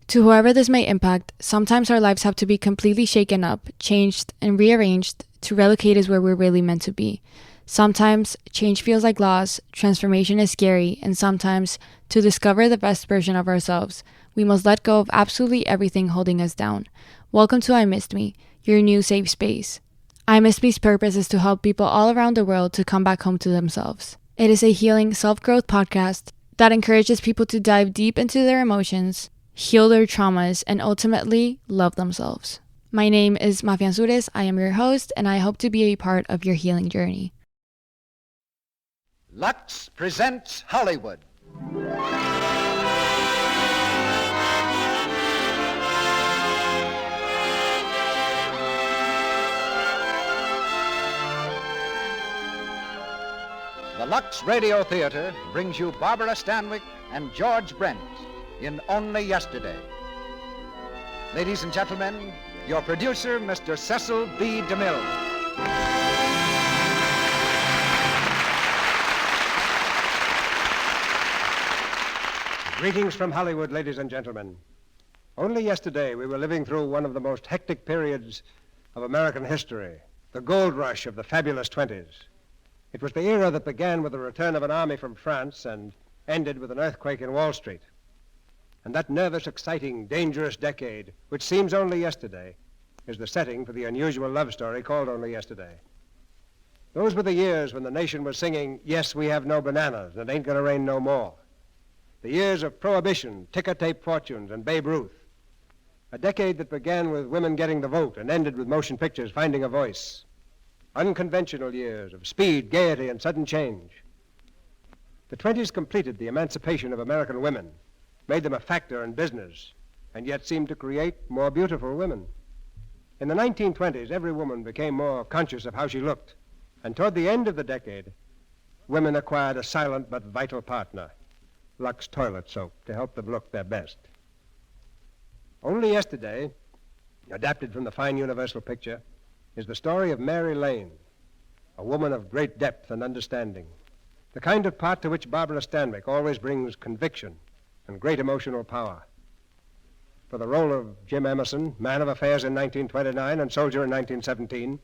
To whoever this may impact, sometimes our lives have to be completely shaken up, changed, and rearranged to relocate us where we're really meant to be. Sometimes change feels like loss, transformation is scary, and sometimes, to discover the best version of ourselves, we must let go of absolutely everything holding us down. Welcome to I Missed Me, your new safe space. I Missed Me's purpose is to help people all around the world to come back home to themselves. It is a healing self-growth podcast that encourages people to dive deep into their emotions, heal their traumas, and ultimately love themselves. My name is Mafia Ansures. I am your host, and I hope to be a part of your healing journey. Lux presents Hollywood. The Lux Radio Theater brings you Barbara Stanwyck and George Brent in Only Yesterday. Ladies and gentlemen, your producer, Mr. Cecil B. DeMille. Greetings from Hollywood, ladies and gentlemen. Only yesterday, we were living through one of the most hectic periods of American history, the gold rush of the fabulous 20s. It was the era that began with the return of an army from France and ended with an earthquake in Wall Street. And that nervous, exciting, dangerous decade, which seems only yesterday, is the setting for the unusual love story called Only Yesterday. Those were the years when the nation was singing, "Yes, we have no bananas, and it ain't gonna rain no more." The years of Prohibition, ticker tape fortunes, and Babe Ruth. A decade that began with women getting the vote and ended with motion pictures finding a voice. Unconventional years of speed, gaiety, and sudden change. The 20s completed the emancipation of American women, made them a factor in business, and yet seemed to create more beautiful women. In the 1920s, every woman became more conscious of how she looked, and toward the end of the decade, women acquired a silent but vital partner, Lux toilet soap, to help them look their best. Only Yesterday, adapted from the fine Universal picture, is the story of Mary Lane, a woman of great depth and understanding, the kind of part to which Barbara Stanwyck always brings conviction and great emotional power. For the role of Jim Emerson, man of affairs in 1929 and soldier in 1917,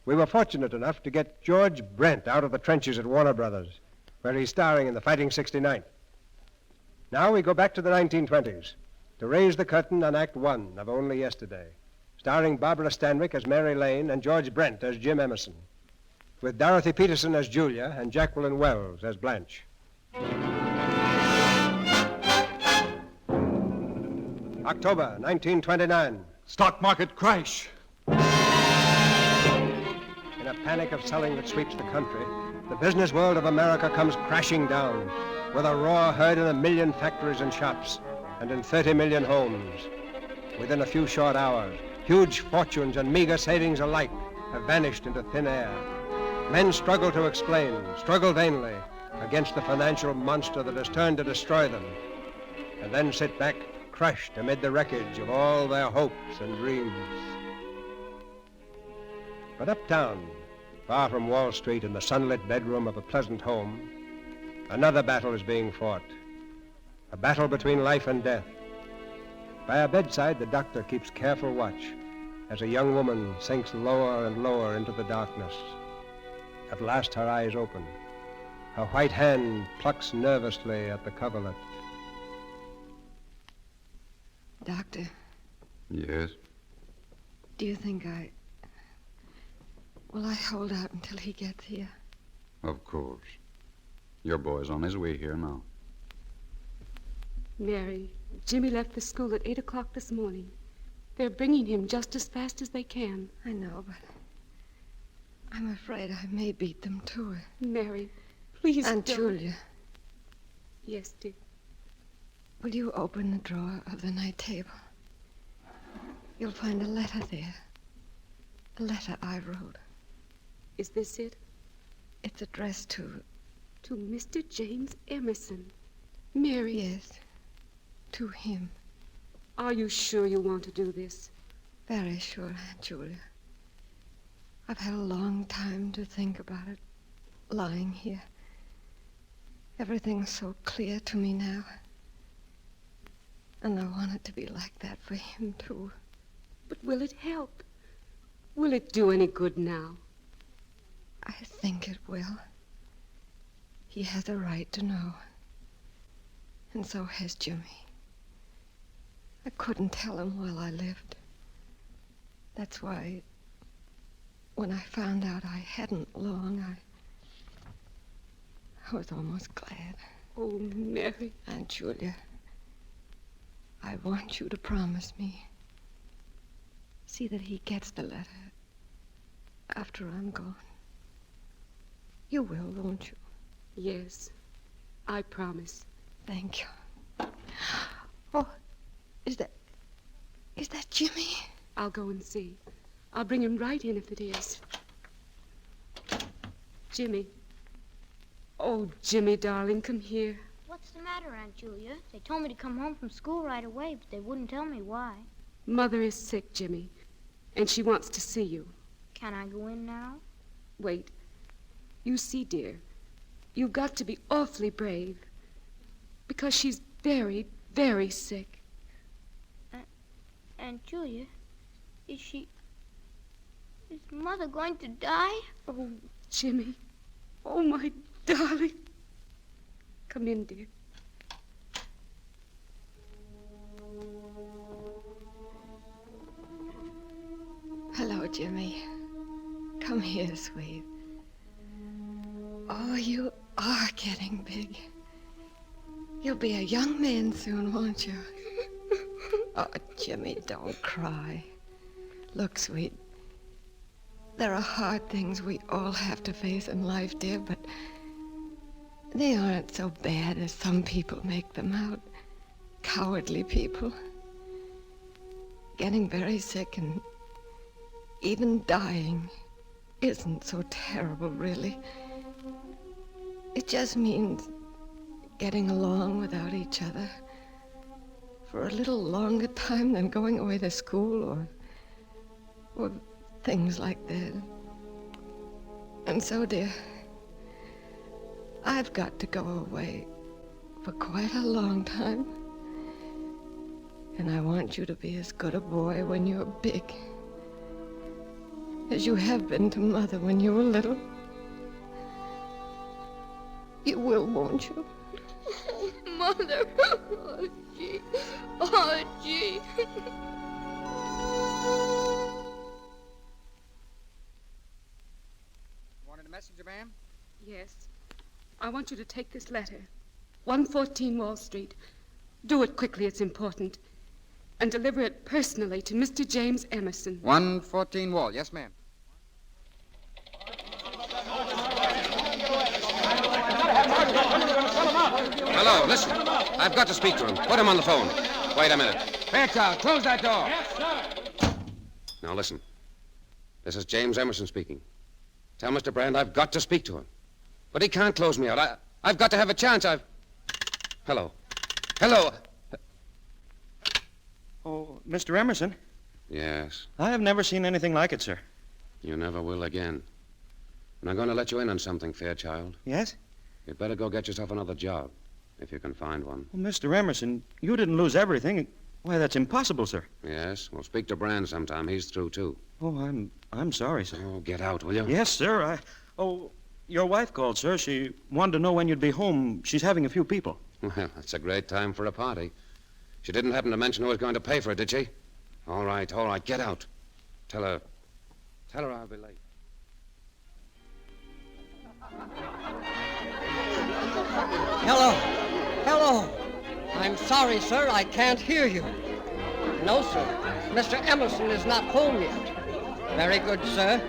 we were fortunate enough to get George Brent out of the trenches at Warner Brothers, where he's starring in The Fighting 69th. Now we go back to the 1920s to raise the curtain on Act One of Only Yesterday, starring Barbara Stanwyck as Mary Lane and George Brent as Jim Emerson, with Dorothy Peterson as Julia and Jacqueline Wells as Blanche. October 1929. Stock market crash. In a panic of selling that sweeps the country, the business world of America comes crashing down, with a roar heard in 1 million factories and shops and in 30 million homes. Within a few short hours, huge fortunes and meager savings alike have vanished into thin air. Men struggle to explain, struggle vainly, against the financial monster that has turned to destroy them, and then sit back crushed amid the wreckage of all their hopes and dreams. But uptown, far from Wall Street, in the sunlit bedroom of a pleasant home, another battle is being fought, a battle between life and death. By her bedside, the doctor keeps careful watch as a young woman sinks lower and lower into the darkness. At last her eyes open. Her white hand plucks nervously at the coverlet. Doctor. Yes? Do you think will I hold out until he gets here? Of course. Your boy's on his way here now. Mary, Jimmy left the school at 8 o'clock this morning. They're bringing him just as fast as they can. I know, but I'm afraid I may beat them to it. Mary, please Aunt don't. Julia. Yes, dear. Will you open the drawer of the night table? You'll find a letter there. A letter I wrote. Is this it? It's addressed to... To Mr. James Emerson. Mary. Yes, to him. Are you sure you want to do this? Very sure, Aunt Julia. I've had a long time to think about it, lying here. Everything's so clear to me now. And I want it to be like that for him, too. But will it help? Will it do any good now? I think it will. He has a right to know. And so has Jimmy. I couldn't tell him while I lived. That's why, when I found out I hadn't long, I was almost glad. Oh, Mary. Aunt Julia, I want you to promise me. See that he gets the letter after I'm gone. You will, won't you? Yes, I promise. Thank you. Oh, is that Jimmy? I'll go and see. I'll bring him right in if it is. Jimmy. Oh, Jimmy, darling, come here. What's the matter, Aunt Julia? They told me to come home from school right away, but they wouldn't tell me why. Mother is sick, Jimmy, and she wants to see you. Can I go in now? Wait. You see, dear, you've got to be awfully brave, because she's very, very sick. Aunt Julia, is Mother going to die? Oh, Jimmy. Oh, my darling. Come in, dear. Hello, Jimmy. Come here, sweet. Oh, you are getting big. You'll be a young man soon, won't you? Oh, Jimmy, don't cry. Look, sweet, there are hard things we all have to face in life, dear, but they aren't so bad as some people make them out. Cowardly people. Getting very sick and even dying isn't so terrible, really. It just means getting along without each other for a little longer time than going away to school or things like that. And so, dear, I've got to go away for quite a long time. And I want you to be as good a boy when you're big as you have been to Mother when you were little. You will, won't you? Mother. Oh, gee. Oh, gee. Wanted a messenger, ma'am? Yes. I want you to take this letter. 114 Wall Street. Do it quickly, it's important. And deliver it personally to Mr. James Emerson. 114 Wall, yes, ma'am. Hello, listen. I've got to speak to him. Put him on the phone. Wait a minute. Fairchild, close that door. Yes, sir. Now, listen. This is James Emerson speaking. Tell Mr. Brand I've got to speak to him. But he can't close me out. I've got to have a chance. Hello. Hello. Oh, Mr. Emerson, Yes, I have never seen anything like it, sir. you never will again. And I'm going to let you in on something, Fairchild. Yes? You'd better go get yourself another job, if you can find one. Well, Mr. Emerson, you didn't lose everything. Why, that's impossible, sir. Yes? Well, speak to Brand sometime. He's through, too. Oh, I'm sorry, sir. Oh, get out, will you? Yes, sir. Oh, your wife called, sir. She wanted to know when you'd be home. She's having a few people. Well, it's a great time for a party. She didn't happen to mention who was going to pay for it, did she? All right, get out. Tell her I'll be late. Hello. I'm sorry, sir, I can't hear you. No, sir. Mr. Emerson is not home yet. Very good, sir.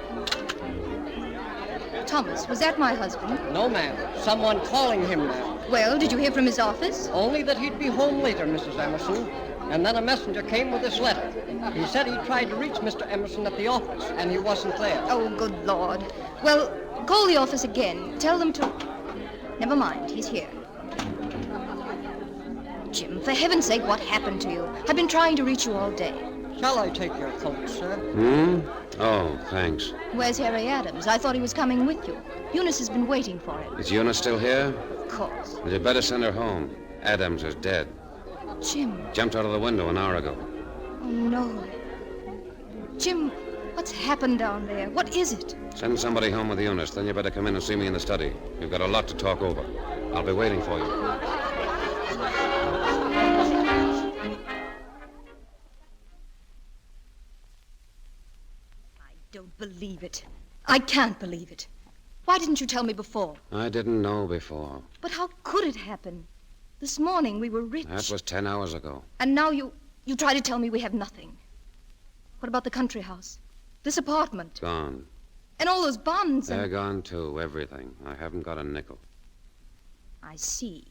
Thomas, was that my husband? No, ma'am. Someone calling him now. Well, did you hear from his office? Only that he'd be home later, Mrs. Emerson. And then a messenger came with this letter. He said he tried to reach Mr. Emerson at the office, and he wasn't there. Oh, good Lord. Well, call the office again. Tell them to... Never mind, he's here. Jim, for heaven's sake, what happened to you? I've been trying to reach you all day. Shall I take your coat, sir? Oh, thanks. Where's Harry Adams? I thought he was coming with you. Eunice has been waiting for him. Is Eunice still here? Of course. Well, you better send her home. Adams is dead. Jim. Jumped out of the window an hour ago. Oh, no. Jim, what's happened down there? What is it? Send somebody home with Eunice, then you better come in and see me in the study. We've got a lot to talk over. I'll be waiting for you. I don't believe it. I can't believe it. Why didn't you tell me before? I didn't know before. But how could it happen? This morning we were rich. That was 10 hours ago. And now you try to tell me we have nothing. What about the country house? This apartment? Gone. And all those bonds They're gone, too. Everything. I haven't got a nickel. I see.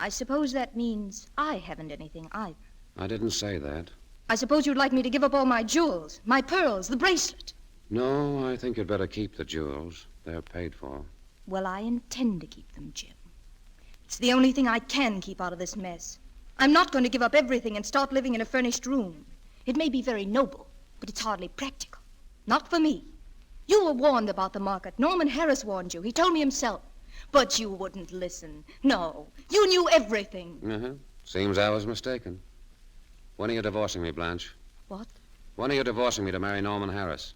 I suppose that means I haven't anything either. I didn't say that. I suppose you'd like me to give up all my jewels, my pearls, the bracelet. No, I think you'd better keep the jewels. They're paid for. Well, I intend to keep them, Jim. It's the only thing I can keep out of this mess. I'm not going to give up everything and start living in a furnished room. It may be very noble, but it's hardly practical. Not for me. You were warned about the market. Norman Harris warned you. He told me himself. But you wouldn't listen. No, you knew everything. Uh-huh. Seems I was mistaken. When are you divorcing me, Blanche? What? When are you divorcing me to marry Norman Harris?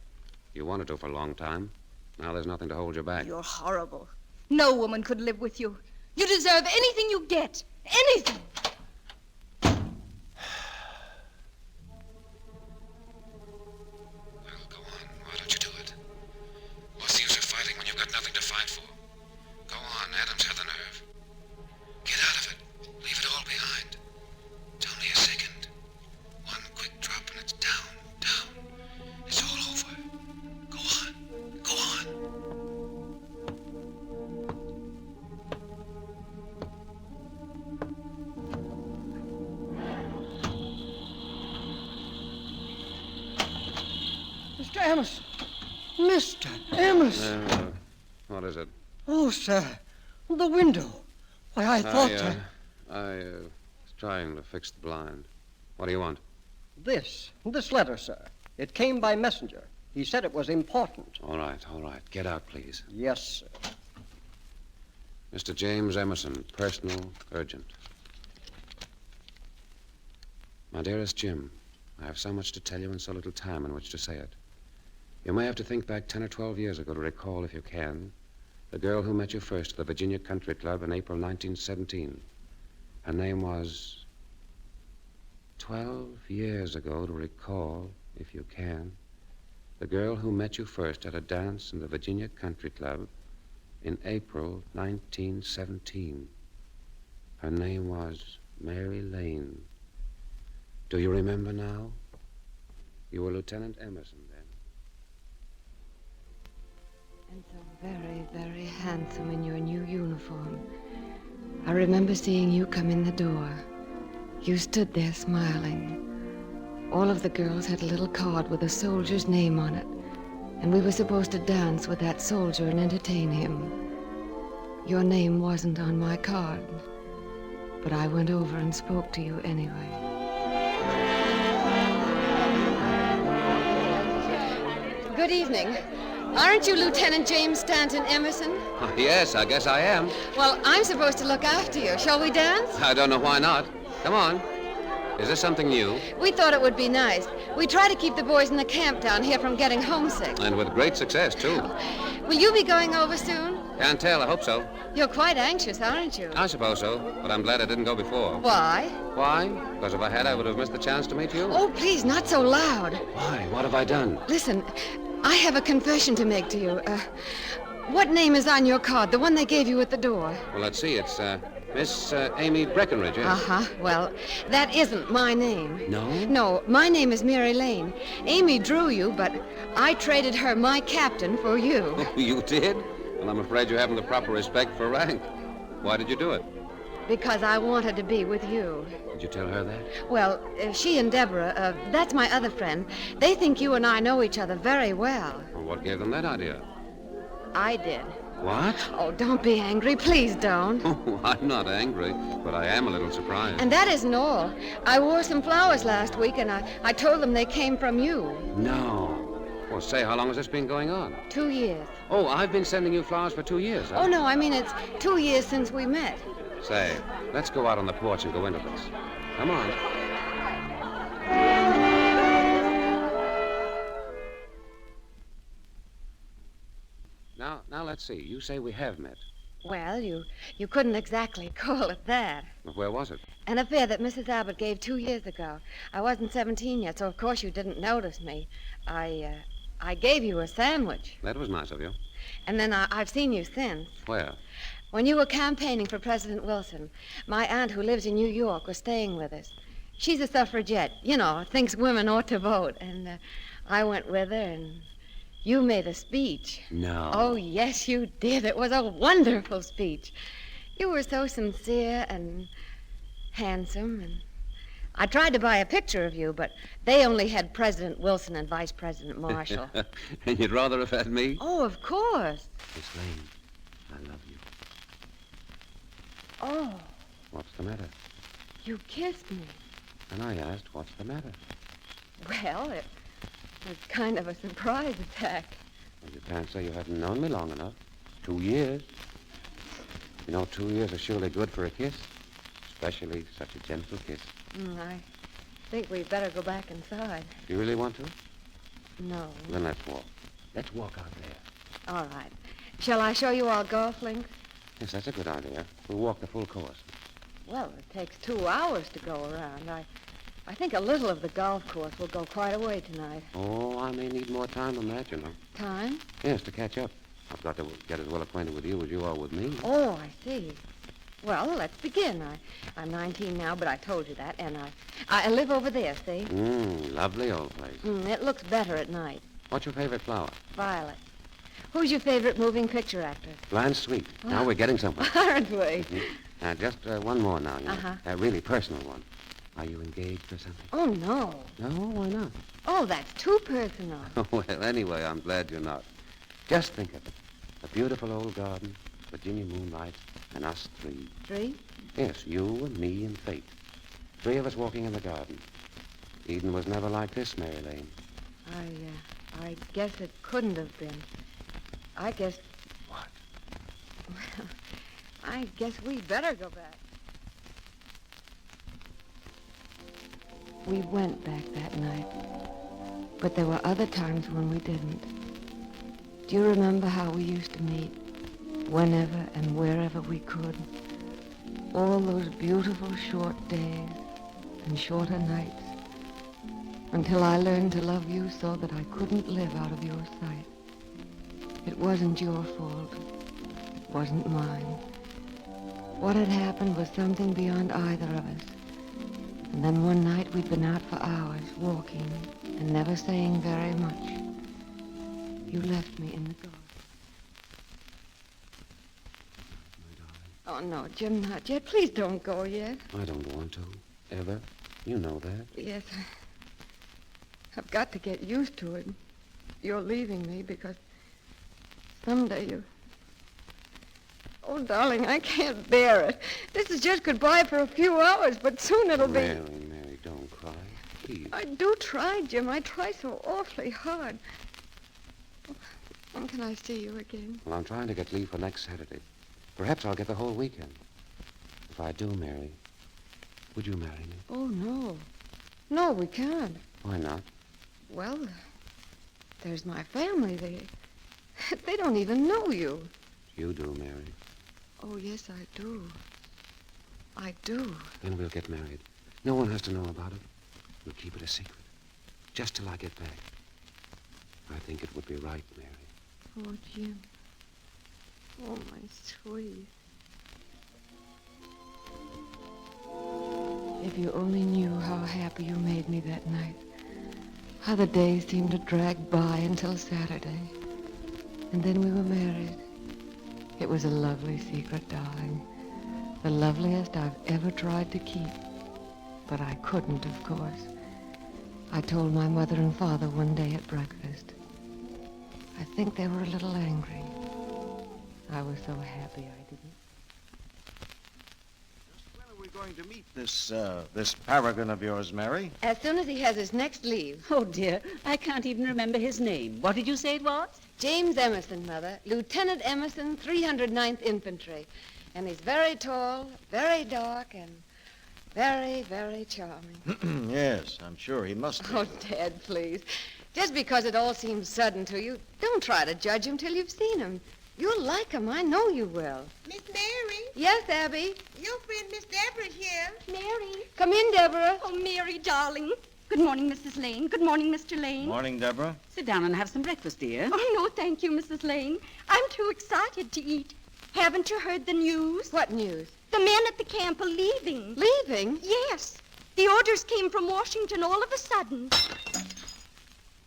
You wanted to for a long time. Now there's nothing to hold you back. You're horrible. No woman could live with you. You deserve anything you get. Anything. Well, go on. Why don't you do it? What's the use of fighting when you've got nothing to fight for? Go on. Adam's had the nerve. Get out of it. Leave it all behind. It's only a second. One quick drop and it's down, down. It's all over. Go on. Go on. Mr. Emerson. Mr. Emerson. What is it? Oh, sir. The window. Why, I thought... I was trying to fix the blind. What do you want? This letter, sir. It came by messenger. He said it was important. All right. Get out, please. Yes, sir. Mr. James Emerson, personal, urgent. My dearest Jim, I have so much to tell you and so little time in which to say it. You may have to think back 10 or 12 years ago to recall, if you can, the girl who met you first at the Virginia Country Club in April 1917. Her name was... 12 years ago to recall, if you can, the girl who met you first at a dance in the Virginia Country Club in April 1917. Her name was Mary Lane. Do you remember now? You were Lieutenant Emerson then. And so very, very handsome in your new uniform. I remember seeing you come in the door. You stood there smiling. All of the girls had a little card with a soldier's name on it, and we were supposed to dance with that soldier and entertain him. Your name wasn't on my card, but I went over and spoke to you anyway. Good evening. Aren't you Lieutenant James Stanton Emerson? Oh, yes, I guess I am. Well, I'm supposed to look after you. Shall we dance? I don't know why not. Come on. Is this something new? We thought it would be nice. We try to keep the boys in the camp down here from getting homesick. And with great success, too. Will you be going over soon? Can't tell. I hope so. You're quite anxious, aren't you? I suppose so, but I'm glad I didn't go before. Why? Why? Because if I had, I would have missed the chance to meet you. Oh, please, not so loud. Why? What have I done? Listen, I have a confession to make to you. What name is on your card, the one they gave you at the door? Well, let's see. It's Miss Amy Breckenridge, yes? Uh-huh. Well, that isn't my name. No? No, my name is Mary Lane. Amy drew you, but I traded her my captain for you. Oh, you did? Well, I'm afraid you haven't the proper respect for rank. Why did you do it? Because I wanted to be with you. Did you tell her that? Well, she and Deborah, that's my other friend, they think you and I know each other very well. Well, what gave them that idea? I did. What? Oh, don't be angry. Please don't. Oh, I'm not angry, but I am a little surprised. And that isn't all. I wore some flowers last week, and I told them they came from you. No. Well, say, how long has this been going on? 2 years. Oh, I've been sending you flowers for 2 years, huh? Oh, no, I mean it's 2 years since we met. Say, let's go out on the porch and go into this. Come on. Now let's see. You say we have met. Well, you couldn't exactly call it that. But where was it? An affair that Mrs. Abbott gave 2 years ago. I wasn't 17 yet, so of course you didn't notice me. I gave you a sandwich. That was nice of you. And then I've seen you since. Where? When you were campaigning for President Wilson, my aunt who lives in New York was staying with us. She's a suffragette, thinks women ought to vote. And I went with her, and you made a speech. No. Oh, yes, you did. It was a wonderful speech. You were so sincere and handsome, and I tried to buy a picture of you, but they only had President Wilson and Vice President Marshall. And you'd rather have had me? Oh, of course. Miss Lane, I love you. Oh, What's the matter? you kissed me. And I asked, what's the matter? Well, it was kind of a surprise attack. Well, you can't say you haven't known me long enough. 2 years. 2 years are surely good for a kiss. Especially such a gentle kiss. I think we'd better go back inside. Do you really want to? No. Then let's walk. Let's walk out there. All right. Shall I show you our golf links? Yes, that's a good idea. We'll walk the full course. Well, it takes 2 hours to go around. I think a little of the golf course will go quite a way tonight. Oh, I may need more time than that, Time? Yes, to catch up. I've got to get as well acquainted with you as you are with me. Oh, I see. Well, let's begin. I'm 19 now, but I told you that, and I live over there, see? Lovely old place. It looks better at night. What's your favorite flower? Violet. Who's your favorite moving picture actress? Blanche Sweet. Now we're getting somewhere. Aren't we? Just one more now, Uh-huh. A really personal one. Are you engaged or something? Oh, no. No, why not? Oh, that's too personal. Well, anyway, I'm glad you're not. Just think of it. A beautiful old garden, Virginia moonlight, and us three. 3? Yes, you and me and Fate. 3 of us walking in the garden. Eden was never like this, Mary Lane. I guess it couldn't have been. I guess... What? Well, I guess we'd better go back. We went back that night, but there were other times when we didn't. Do you remember how we used to meet, whenever and wherever we could? All those beautiful short days and shorter nights, until I learned to love you so that I couldn't live out of your sight. It wasn't your fault. It wasn't mine. What had happened was something beyond either of us. And then one night we'd been out for hours, walking, and never saying very much. You left me in the garden. Oh, no, Jim, not yet. Please don't go yet. I don't want to. Ever. You know that. Yes, I've got to get used to it. You're leaving me because someday you... Oh, darling, I can't bear it. This is just goodbye for a few hours, but soon it'll be... Mary, don't cry. Please. I do try, Jim. I try so awfully hard. When can I see you again? Well, I'm trying to get leave for next Saturday. Perhaps I'll get the whole weekend. If I do, Mary, would you marry me? Oh, no. No, we can't. Why not? Well, there's my family. They don't even know you. You do, Mary. Oh, yes, I do. I do. Then we'll get married. No one has to know about it. We'll keep it a secret. Just till I get back. I think it would be right, Mary. Oh, Jim. Oh, my sweet. If you only knew how happy you made me that night. How the days seemed to drag by until Saturday. And then we were married. It was a lovely secret, darling. The loveliest I've ever tried to keep. But I couldn't, of course. I told my mother and father one day at breakfast. I think they were a little angry. I was so happy I didn't. When are we going to meet this paragon of yours, Mary? As soon as he has his next leave. Oh, dear. I can't even remember his name. What did you say it was? James Emerson, Mother. Lieutenant Emerson, 309th Infantry. And he's very tall, very dark, and very, very charming. Yes, I'm sure he must be. Oh, Dad, please. Just because it all seems sudden to you, don't try to judge him till you've seen him. You'll like him. I know you will. Miss Mary? Yes, Abby? Your friend Miss Deborah's here. Mary? Come in, Deborah. Oh, Mary, darling. Good morning, Mrs. Lane. Good morning, Mr. Lane. Morning, Deborah. Sit down and have some breakfast, dear. Oh, no, thank you, Mrs. Lane. I'm too excited to eat. Haven't you heard the news? What news? The men at the camp are leaving. Leaving? Yes. The orders came from Washington all of a sudden.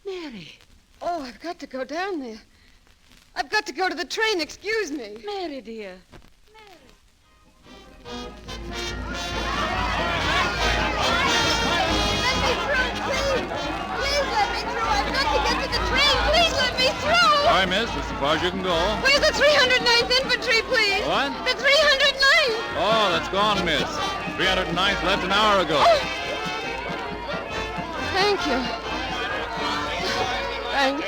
Mary. Oh, I've got to go down there. I've got to go to the train. Excuse me. Mary, dear. Let me through, please. Please let me through. I've got to get to the train. Please let me through. Sorry, miss. It's as far as you can go. Where's the 309th Infantry, please? What? The 309th. Oh, that's gone, miss. 309th left an hour ago. Oh. Thank you. Thank you.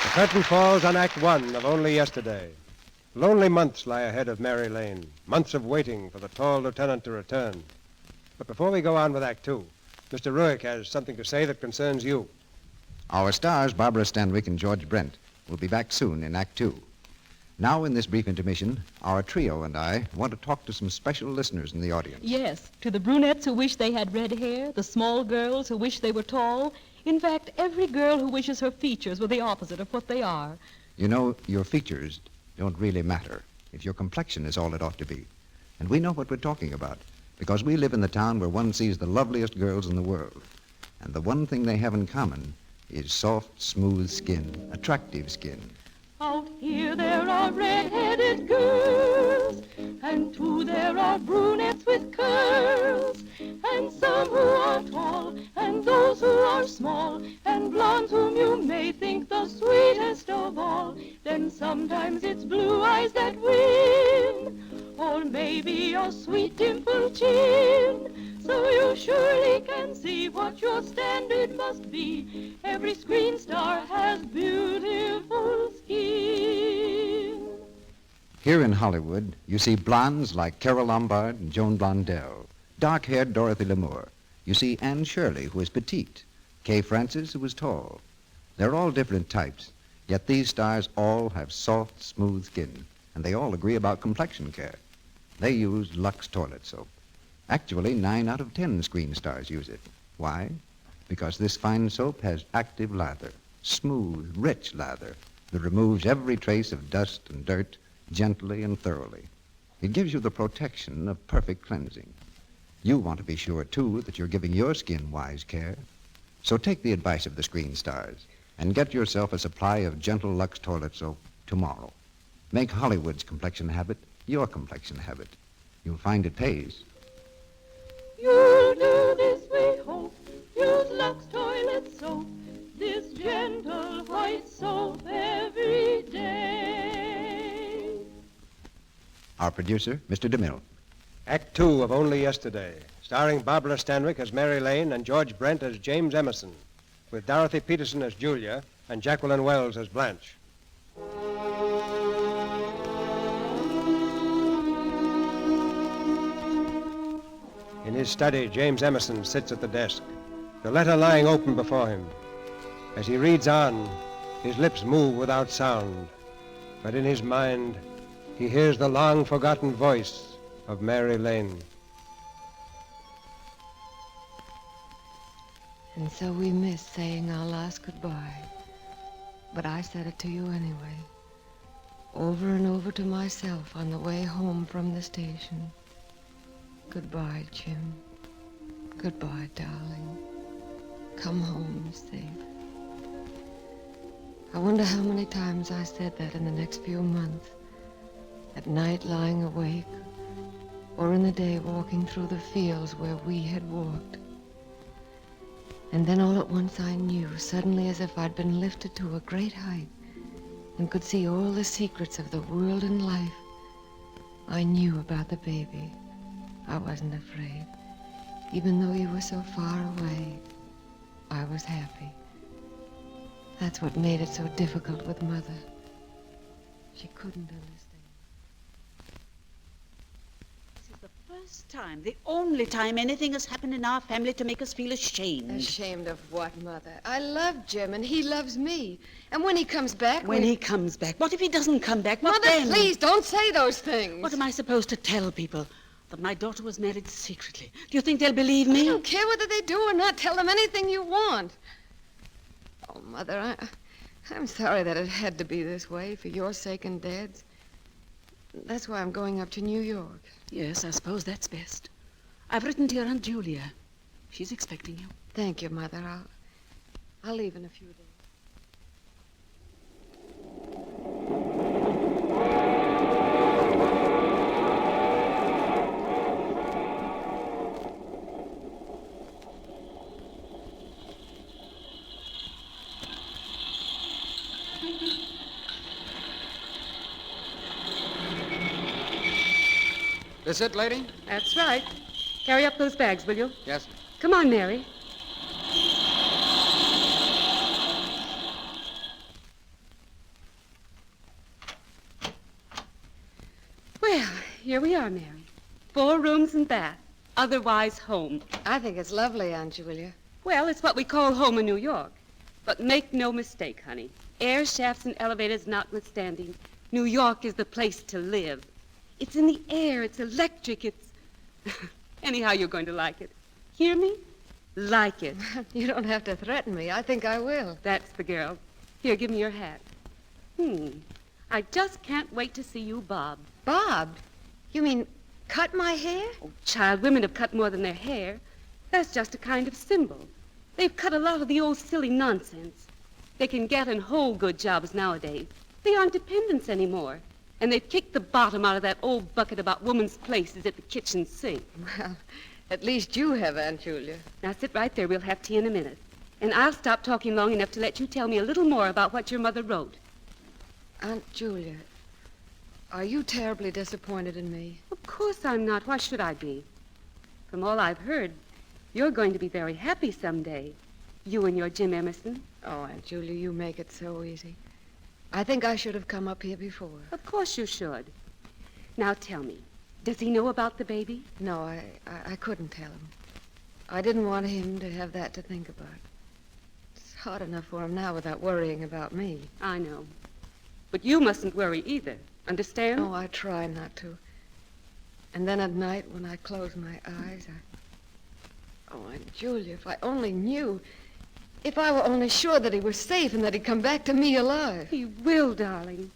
The curtain falls on Act One of Only Yesterday. Lonely months lie ahead of Mary Lane, months of waiting for the tall lieutenant to return. But before we go on with Act Two, Mr. Ruick has something to say that concerns you. Our stars, Barbara Stanwyck and George Brent, will be back soon in Act Two. Now, in this brief intermission, our trio and I want to talk to some special listeners in the audience. Yes, to the brunettes who wish they had red hair, the small girls who wish they were tall. In fact, every girl who wishes her features were the opposite of what they are. You know, your features don't really matter if your complexion is all it ought to be. And we know what we're talking about, because we live in the town where one sees the loveliest girls in the world. And the one thing they have in common is soft, smooth skin, attractive skin. Out here there are red-headed girls, and too there are brunettes with curls, and some who are tall, and those who are small, and blondes whom you may think the sweetest of all. Then sometimes it's blue eyes that win, or maybe a sweet dimpled chin. So you surely can see what your standard must be. Every screen star has beautiful skin. Here in Hollywood, you see blondes like Carole Lombard and Joan Blondell, dark-haired Dorothy Lamour. You see Anne Shirley, who is petite, Kay Francis, who is tall. They're all different types, yet these stars all have soft, smooth skin, and they all agree about complexion care. They use Lux toilet soap. Actually, 9 out of 10 screen stars use it. Why? Because this fine soap has active lather, smooth, rich lather that removes every trace of dust and dirt gently and thoroughly. It gives you the protection of perfect cleansing. You want to be sure, too, that you're giving your skin wise care. So take the advice of the screen stars and get yourself a supply of gentle Lux toilet soap tomorrow. Make Hollywood's complexion habit your complexion habit. You'll find it pays. You'll do this, we hope. Use Lux toilet soap, this gentle white soap every day. Our producer, Mr. DeMille. Act Two of Only Yesterday, starring Barbara Stanwyck as Mary Lane and George Brent as James Emerson, with Dorothy Peterson as Julia and Jacqueline Wells as Blanche. In his study, James Emerson sits at the desk, the letter lying open before him. As he reads on, his lips move without sound, but in his mind, he hears the long-forgotten voice of Mary Lane. And so we missed saying our last goodbye. But I said it to you anyway, over and over to myself on the way home from the station. Goodbye, Jim. Goodbye, darling. Come home safe. I wonder how many times I said that in the next few months. At night lying awake, or in the day walking through the fields where we had walked. And then all at once I knew, suddenly as if I'd been lifted to a great height and could see all the secrets of the world and life. I knew about the baby. I wasn't afraid. Even though you were so far away, I was happy. That's what made it so difficult with Mother. She couldn't understand. This is the first time, the only time anything has happened in our family to make us feel ashamed. Ashamed of what, Mother? I love Jim, and he loves me. And when he comes back... When he comes back? What if he doesn't come back? What Mother, then? please, don't say those things. What am I supposed to tell people? That my daughter was married secretly. Do you think they'll believe me? I don't care whether they do or not. Tell them anything you want. Oh, Mother, I'm sorry that it had to be this way for your sake and Dad's. That's why I'm going up to New York. Yes, I suppose that's best. I've written to your Aunt Julia. She's expecting you. Thank you, Mother. I'll leave in a few days. This it, lady? That's right. Carry up those bags, will you? Yes. Come on, Mary. Well, here we are, Mary. 4 rooms and bath. Otherwise home. I think it's lovely, Aunt Julia. Well, it's what we call home in New York. But make no mistake, honey. Air shafts and elevators notwithstanding, New York is the place to live. It's in the air. It's electric. It's... Anyhow, you're going to like it. Hear me? Like it. You don't have to threaten me. I think I will. That's the girl. Here, give me your hat. I just can't wait to see you bobbed. Bobbed? You mean cut my hair? Oh, child, women have cut more than their hair. That's just a kind of symbol. They've cut a lot of the old silly nonsense. They can get and hold good jobs nowadays. They aren't dependents anymore. And they've kicked the bottom out of that old bucket about women's places at the kitchen sink. Well, at least you have, Aunt Julia. Now sit right there. We'll have tea in a minute. And I'll stop talking long enough to let you tell me a little more about what your mother wrote. Aunt Julia, are you terribly disappointed in me? Of course I'm not. Why should I be? From all I've heard, you're going to be very happy someday. You and your Jim Emerson. Oh, Aunt Julia, you make it so easy. I think I should have come up here before. Of course you should. Now tell me, does he know about the baby? No, I couldn't tell him. I didn't want him to have that to think about. It's hard enough for him now without worrying about me. I know. But you mustn't worry either. Understand? Oh, I try not to. And then at night when I close my eyes, Oh, Aunt Julia, if I only knew... If I were only sure that he was safe and that he'd come back to me alive. He will, darling.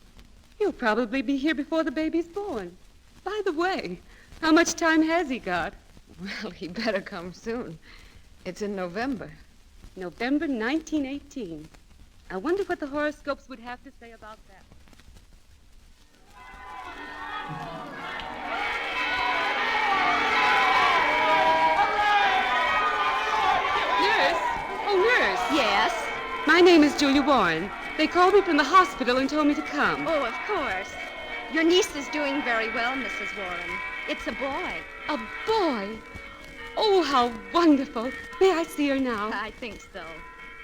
He'll probably be here before the baby's born. By the way, how much time has he got? Well, he better come soon. It's in November. November 1918. I wonder what the horoscopes would have to say about that. Nurse? Yes? My name is Julia Warren. They called me from the hospital and told me to come. Oh, of course. Your niece is doing very well, Mrs. Warren. It's a boy. A boy? Oh, how wonderful. May I see her now? I think so.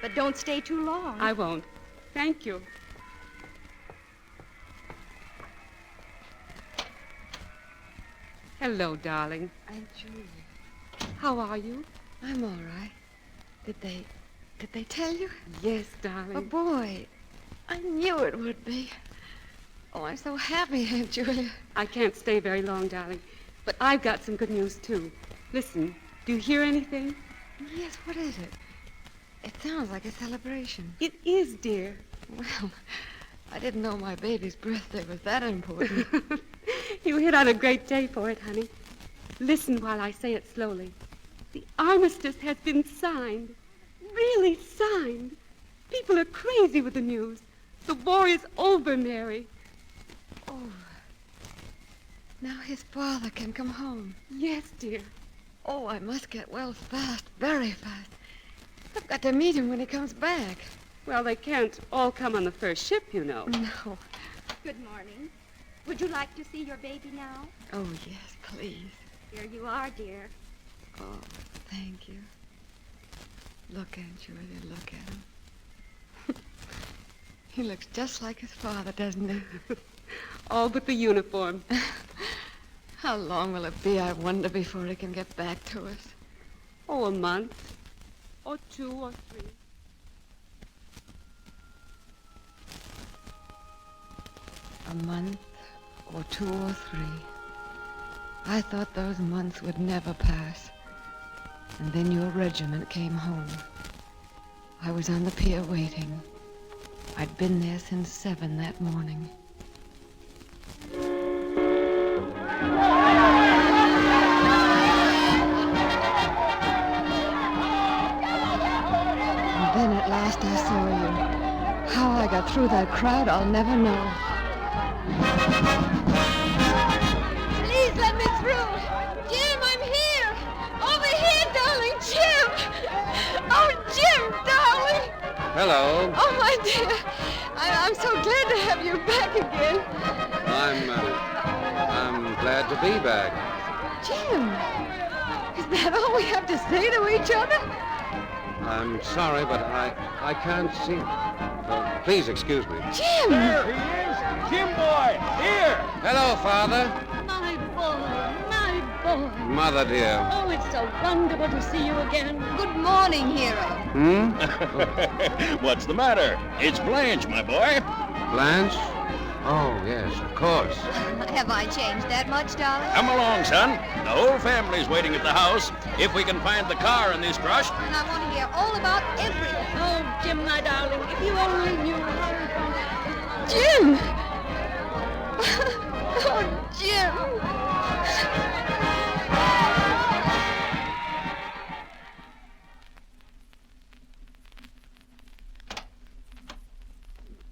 But don't stay too long. I won't. Thank you. Hello, darling. Aunt Julia. How are you? I'm all right. Did they tell you? Yes, darling. A boy. I knew it would be. Oh, I'm so happy, Aunt Julia. I can't stay very long, darling. But I've got some good news, too. Listen, do you hear anything? Yes, what is it? It sounds like a celebration. It is, dear. Well, I didn't know my baby's birthday was that important. You hit on a great day for it, honey. Listen while I say it slowly. The armistice has been signed. Really signed. People are crazy with the news. The war is over, Mary. Over. Now his father can come home. Yes, dear. Oh, I must get well fast, very fast. I've got to meet him when he comes back. Well, they can't all come on the first ship, you know. No. Good morning. Would you like to see your baby now? Oh, yes, please. Here you are, dear. Oh, thank you. Look, Aunt Julia, look at him. He looks just like his father, doesn't he? All but the uniform. How long will it be, I wonder, before he can get back to us? Oh, a month. Or 2 or 3. A month or 2 or 3. I thought those months would never pass. And then your regiment came home. I was on the pier waiting. I'd been there since 7 that morning. And then at last I saw you. How I got through that crowd, I'll never know. Please let me through. Jim, I'm here. Over here, darling. Jim. Oh, Jim, darling. Hello. Oh, my dear. I'm so glad to have you back again. I'm glad to be back. Jim, is that all we have to say to each other? I'm sorry, but I can't see. Please excuse me. Jim! There he is! Jim boy! Here! Hello, Father. My boy, my boy. Mother, dear. Oh, it's so wonderful to see you again. Good morning, hero. What's the matter? It's Blanche, my boy. Blanche? Oh, yes, of course. Have I changed that much, darling? Come along, son. The whole family's waiting at the house. If we can find the car in this crush. And I want to hear all about everything. Oh, Jim, my darling, if you only knew. Jim! Oh, Jim!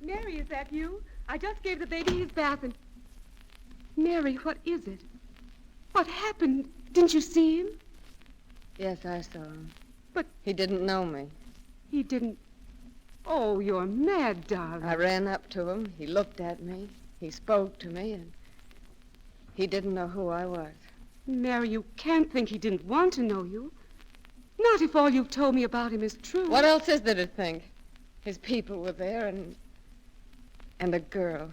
Mary, is that you? I just gave the baby his bath and... Mary, what is it? What happened? Didn't you see him? Yes, I saw him. But... He didn't know me. He didn't... Oh, you're mad, darling. I ran up to him. He looked at me. He spoke to me, and he didn't know who I was. Mary, you can't think he didn't want to know you. Not if all you've told me about him is true. What else is there to think? His people were there, and a girl.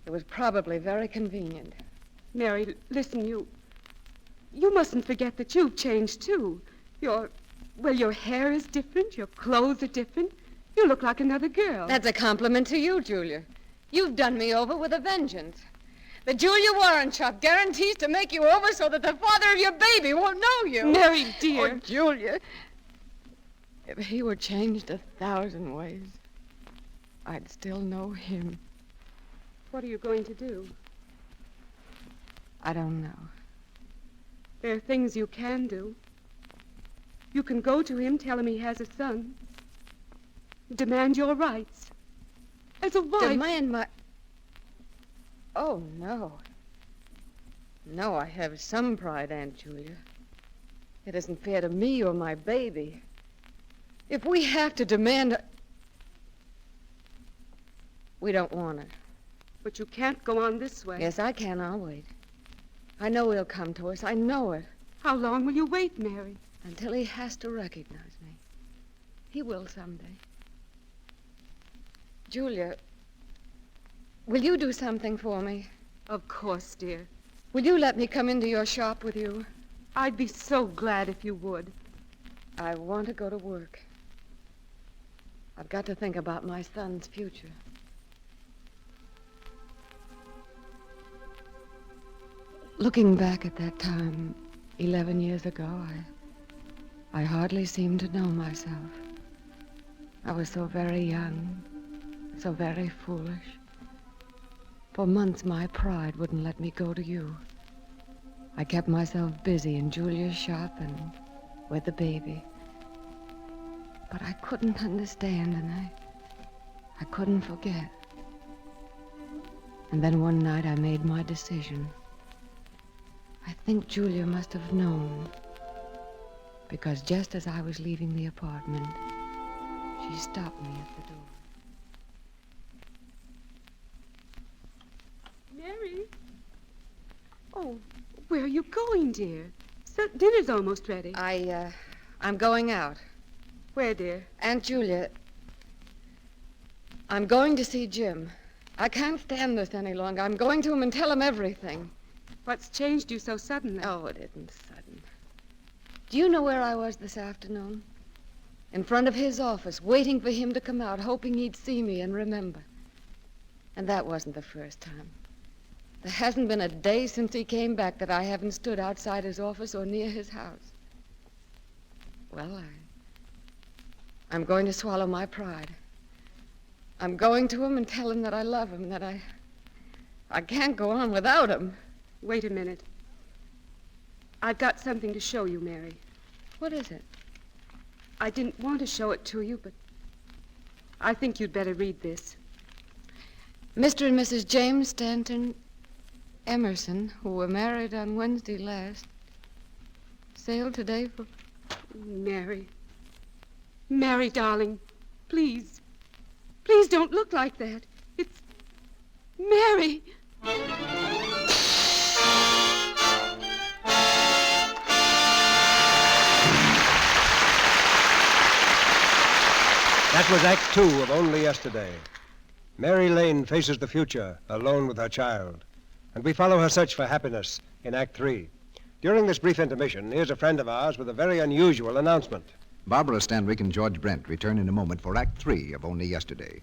It was probably very convenient. Mary, listen, you mustn't forget that you've changed, too. Your hair is different. Your clothes are different. You look like another girl. That's a compliment to you, Julia. You've done me over with a vengeance. The Julia Warren shop guarantees to make you over so that the father of your baby won't know you. Mary, dear. Oh, Julia. If he were changed 1,000 ways, I'd still know him. What are you going to do? I don't know. There are things you can do. You can go to him, tell him he has a son. Demand your rights. As a wife... Demand my... Oh, no. No, I have some pride, Aunt Julia. It isn't fair to me or my baby. If we have to demand... We don't want it. But you can't go on this way. Yes, I can. I'll wait. I know he'll come to us. I know it. How long will you wait, Mary? Until he has to recognize me. He will someday. Julia, will you do something for me? Of course, dear. Will you let me come into your shop with you? I'd be so glad if you would. I want to go to work. I've got to think about my son's future. Looking back at that time, 11 years ago, I hardly seemed to know myself. I was so very young, so very foolish. For months, my pride wouldn't let me go to you. I kept myself busy in Julia's shop and with the baby. But I couldn't understand, and I couldn't forget. And then one night I made my decision. I think Julia must have known, because just as I was leaving the apartment, she stopped me at the door. Mary? Oh, Where are you going, dear? Dinner's almost ready. I'm going out. Where, dear? Aunt Julia, I'm going to see Jim. I can't stand this any longer. I'm going to him and tell him everything. What's changed you so suddenly? Oh, it isn't sudden. Do you know where I was this afternoon? In front of his office, waiting for him to come out, hoping he'd see me and remember. And that wasn't the first time. There hasn't been a day since he came back that I haven't stood outside his office or near his house. Well, I'm going to swallow my pride. I'm going to him and tell him that I love him, that I can't go on without him. Wait a minute. I've got something to show you, Mary. What is it? I didn't want to show it to you, but I think you'd better read this. Mr. and Mrs. James Stanton Emerson, who were married on Wednesday last, sailed today for... Mary. Mary, darling, please. Please don't look like that. It's... Mary! That was Act 2 of Only Yesterday. Mary Lane faces the future, alone with her child. And we follow her search for happiness in Act 3. During this brief intermission, here's a friend of ours with a very unusual announcement. Barbara Stanwyck and George Brent return in a moment for Act 3 of Only Yesterday.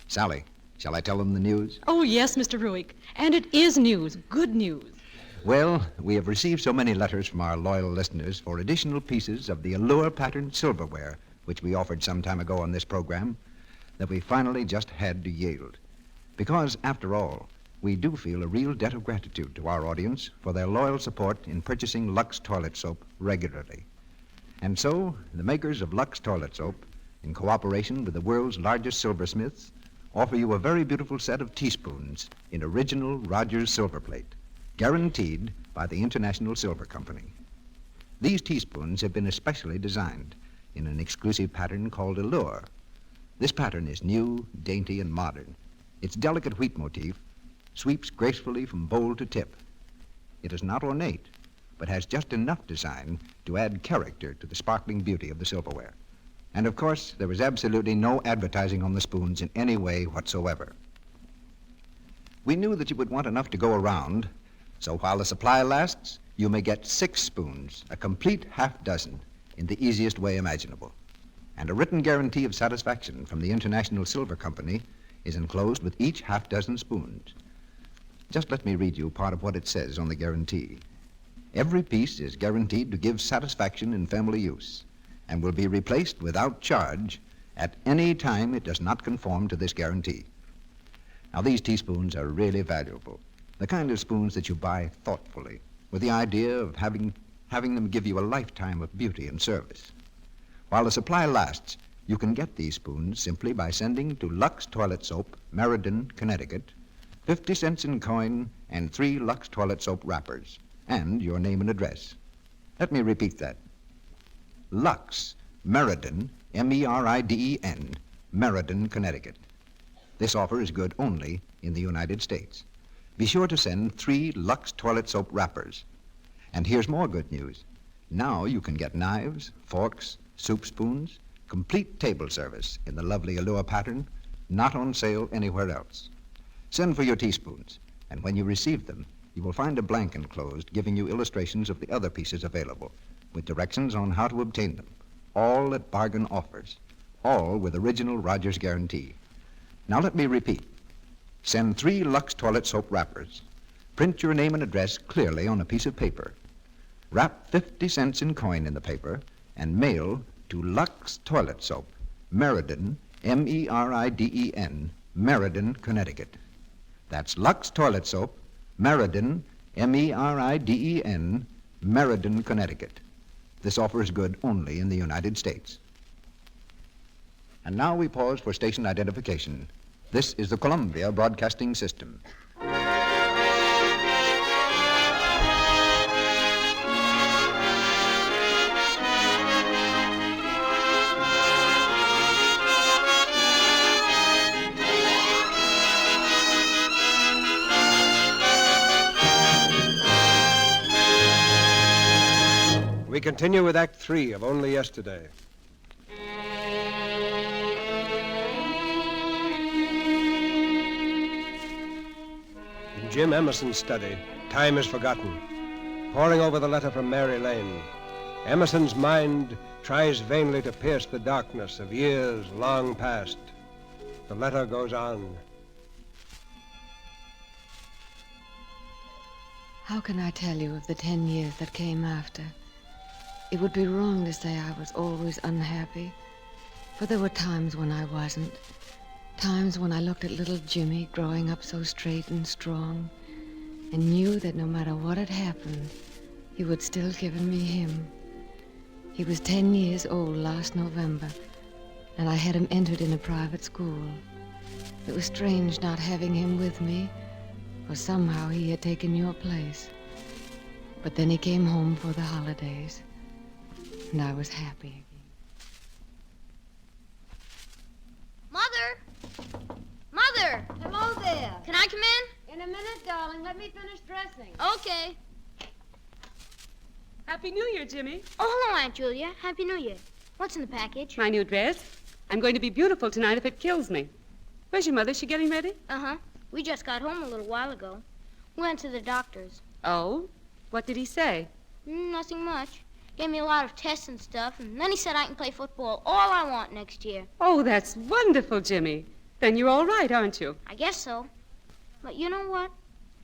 Sally, shall I tell them the news? Oh, yes, Mr. Ruick. And it is news. Good news. Well, we have received so many letters from our loyal listeners for additional pieces of the Allure patterned silverware, which we offered some time ago on this program, that we finally just had to yield. Because, after all, we do feel a real debt of gratitude to our audience for their loyal support in purchasing Lux toilet soap regularly. And so, the makers of Lux toilet soap, in cooperation with the world's largest silversmiths, offer you a very beautiful set of teaspoons in original Rogers silver plate, guaranteed by the International Silver Company. These teaspoons have been especially designed in an exclusive pattern called Allure. This pattern is new, dainty, and modern. Its delicate wheat motif sweeps gracefully from bowl to tip. It is not ornate, but has just enough design to add character to the sparkling beauty of the silverware. And of course, there is absolutely no advertising on the spoons in any way whatsoever. We knew that you would want enough to go around, so while the supply lasts, you may get 6 spoons, a complete half dozen, in the easiest way imaginable. And a written guarantee of satisfaction from the International Silver Company is enclosed with each half dozen spoons. Just let me read you part of what it says on the guarantee. Every piece is guaranteed to give satisfaction in family use and will be replaced without charge at any time it does not conform to this guarantee. Now, these teaspoons are really valuable, the kind of spoons that you buy thoughtfully, with the idea of having them give you a lifetime of beauty and service. While the supply lasts, you can get these spoons simply by sending to Lux Toilet Soap, Meriden, Connecticut, 50 cents in coin and 3 Lux Toilet Soap wrappers, and your name and address. Let me repeat that. Lux, Meriden, M-E-R-I-D-E-N, Meriden, Connecticut. This offer is good only in the United States. Be sure to send 3 Lux Toilet Soap wrappers. And here's more good news. Now you can get knives, forks, soup spoons, complete table service in the lovely Allure pattern, not on sale anywhere else. Send for your teaspoons, and when you receive them, you will find a blank enclosed giving you illustrations of the other pieces available, with directions on how to obtain them, all at bargain offers, all with original Rogers guarantee. Now let me repeat. Send 3 Lux Toilet Soap wrappers. Print your name and address clearly on a piece of paper. Wrap 50 cents in coin in the paper and mail to Lux Toilet Soap, Meriden, M-E-R-I-D-E-N, Meriden, Connecticut. That's Lux Toilet Soap, Meriden, M-E-R-I-D-E-N, Meriden, Connecticut. This offer is good only in the United States. And now we pause for station identification. This is the Columbia Broadcasting System. we continue with Act 3 of Only Yesterday. In Jim Emerson's study, time is forgotten. Poring over the letter from Mary Lane, Emerson's mind tries vainly to pierce the darkness of years long past. The letter goes on. How can I tell you of the 10 years that came after? It would be wrong to say I was always unhappy, for there were times when I wasn't. Times when I looked at little Jimmy growing up so straight and strong, and knew that no matter what had happened, he would still given me him. He was 10 years old last November, and I had him entered in a private school. It was strange not having him with me, for somehow he had taken your place. But then he came home for the holidays, and I was happy. Mother! Mother! Hello there. Can I come in? In a minute, darling. Let me finish dressing. Okay. Happy New Year, Jimmy. Oh, hello, Aunt Julia. Happy New Year. What's in the package? My new dress. I'm going to be beautiful tonight if it kills me. Where's your mother? Is she getting ready? Uh-huh. We just got home a little while ago. We went to the doctor's. Oh? What did he say? Nothing much. Gave me a lot of tests and stuff, and then he said I can play football all I want next year. Oh, that's wonderful, Jimmy. Then you're all right, aren't you? I guess so. But you know what?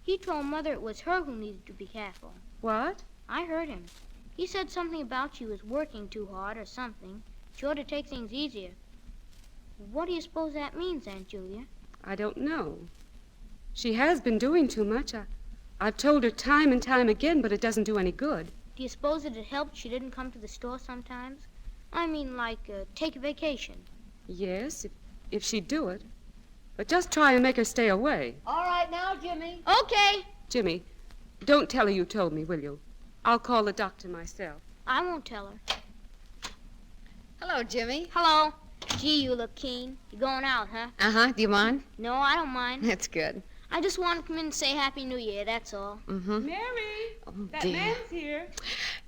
He told Mother it was her who needed to be careful. What? I heard him. He said something about she was working too hard or something. She ought to take things easier. What do you suppose that means, Aunt Julia? I don't know. She has been doing too much. I've told her time and time again, but it doesn't do any good. Do you suppose it had helped she didn't come to the store sometimes? I mean, like, take a vacation. Yes, if she'd do it. But just try and make her stay away. All right now, Jimmy. Okay. Jimmy, don't tell her you told me, will you? I'll call the doctor myself. I won't tell her. Hello, Jimmy. Hello. Gee, you look keen. You going out, huh? Uh-huh. Do you mind? No, I don't mind. That's good. I just want to come in and say Happy New Year, that's all. Mm-hmm. Mary! Oh, that dear. man's here.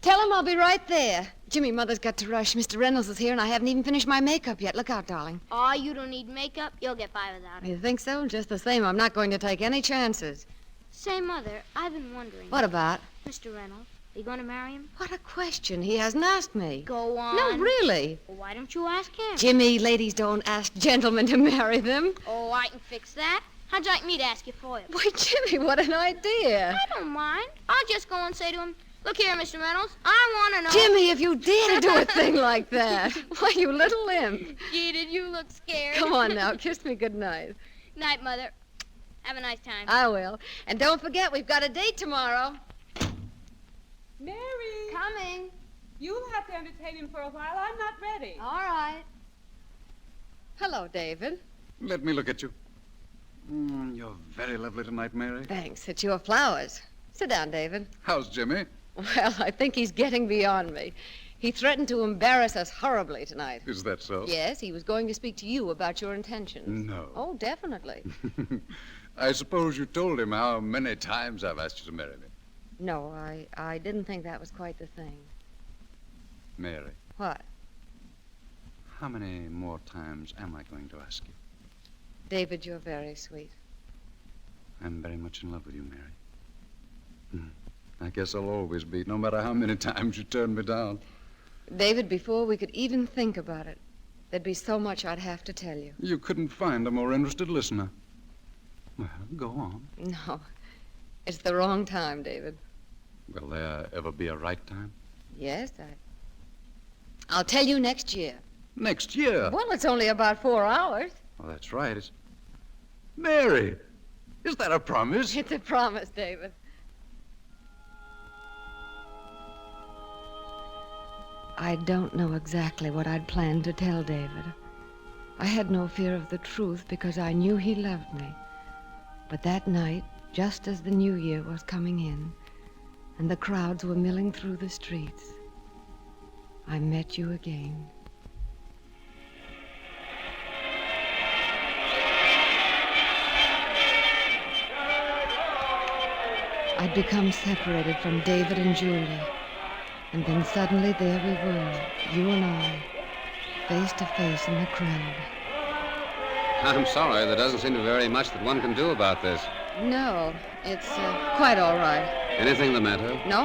Tell him I'll be right there. Jimmy, Mother's got to rush. Mr. Reynolds is here, and I haven't even finished my makeup yet. Look out, darling. Oh, you don't need makeup. You'll get by without it. You think so? Just the same, I'm not going to take any chances. Say, Mother, I've been wondering. What about? Mr. Reynolds. Are you going to marry him? What a question. He hasn't asked me. Go on. No, really. Well, why don't you ask him? Jimmy, ladies don't ask gentlemen to marry them. Oh, I can fix that. How'd you like me to ask you for it? Why, Jimmy, what an idea. I don't mind. I'll just go and say to him, look here, Mr. Reynolds, I want to know... Jimmy, if you dare to do a thing like that. Why, you little imp. Gee, did you look scared? Come on now, kiss me goodnight. Night, Mother. Have a nice time. I will. And don't forget, we've got a date tomorrow. Mary! Coming. You'll have to entertain him for a while. I'm not ready. All right. Hello, David. Let me look at you. You're very lovely tonight, Mary. Thanks. It's your flowers. Sit down, David. How's Jimmy? Well, I think he's getting beyond me. He threatened to embarrass us horribly tonight. Is that so? Yes, he was going to speak to you about your intentions. No. Oh, definitely. I suppose you told him how many times I've asked you to marry me. No, I didn't think that was quite the thing. Mary. What? How many more times am I going to ask you? David, you're very sweet. I'm very much in love with you, Mary. I guess I'll always be, no matter how many times you turn me down. David, before we could even think about it, there'd be so much I'd have to tell you. You couldn't find a more interested listener. Well, go on. No, it's the wrong time, David. Will there ever be a right time? Yes, I'll tell you next year. Next year? Well, it's only about 4 hours. Oh, that's right. It's... Mary, is that a promise? It's a promise, David. I don't know exactly what I'd planned to tell David. I had no fear of the truth because I knew he loved me. But that night, just as the new year was coming in, and the crowds were milling through the streets, I met you again. I'd become separated from David and Julia. And then suddenly there we were, you and I, face to face in the crowd. I'm sorry, there doesn't seem to be very much that one can do about this. No, it's quite all right. Anything the matter? No,